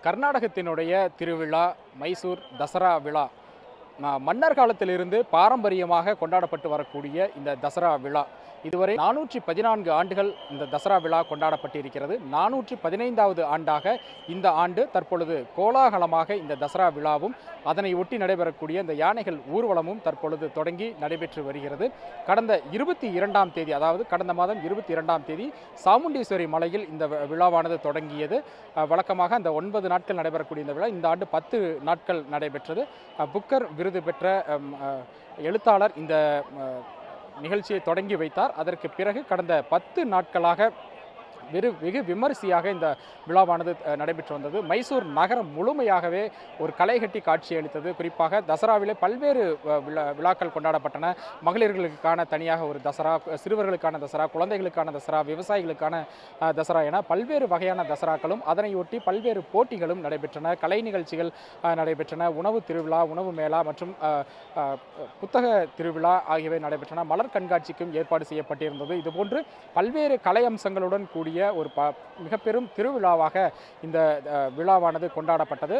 கர்நாடகத்தினுடைய திருவிழா மைசூர் தசரா விழா மன்னர் காலத்திலிருந்து பாரம்பரியமாக கொண்டாடப்பட்டு வரக்கூடிய இந்த தசரா விழா இதுவரை 414 ஆண்டுகள் இந்த தசரா விழா கொண்டாடப்பட்டிருக்கிறது. 415வது ஆண்டாக இந்த ஆண்டு தற்பொழுது கோலாகலமாக இந்த தசரா விழாவும் அதனை ஒட்டி நடைபெறக்கூடிய இந்த யானைகள் ஊர்வலமும் தற்பொழுது தொடங்கி நடைபெற்று வருகிறது. கடந்த 22ஆம் தேதி, அதாவது கடந்த மாதம் 22ஆம் தேதி சாமுண்டீஸ்வரி மலையில் இந்த விழாவானது தொடங்கியது. வழக்கமாக அந்த 9 நாட்கள் நடைபெறக்கூடிய இந்த விழா இந்த ஆண்டு 10 நாட்கள் நடைபெற்றது. புக்கர் விருது பெற்ற எழுத்தாளர் இந்த நிகழ்ச்சியை தொடங்கி வைத்தார். அதற்கு பிறகு கடந்த 10 நாட்களாக வெகு விமரிசையாக இந்த விழாவானது நடைபெற்று வந்தது. மைசூர் நகரம் முழுமையாகவே ஒரு களைகட்டி காட்சியளித்தது. குறிப்பாக தசராவிலே பல்வேறு விழாக்கள் கொண்டாடப்பட்டன. மகளிர்களுக்கான தனியாக ஒரு தசரா, சிறுவர்களுக்கான தசரா, குழந்தைகளுக்கான தசரா, விவசாயிகளுக்கான தசரா என பல்வேறு வகையான தசராக்களும் அதனையொட்டி பல்வேறு போட்டிகளும் நடைபெற்றன. கலை நிகழ்ச்சிகள் நடைபெற்றன. உணவு திருவிழா, உணவு மேளா மற்றும் புத்தக திருவிழா ஆகியவை நடைபெற்றன. மலர் கண்காட்சிக்கும் ஏற்பாடு செய்யப்பட்டிருந்தது. இதுபோன்று பல்வேறு கலை அம்சங்களுடன் கூடிய ஒரு மிக பெரும் திருவிழாவாக இந்த விழாவானது கொண்டாடப்பட்டது.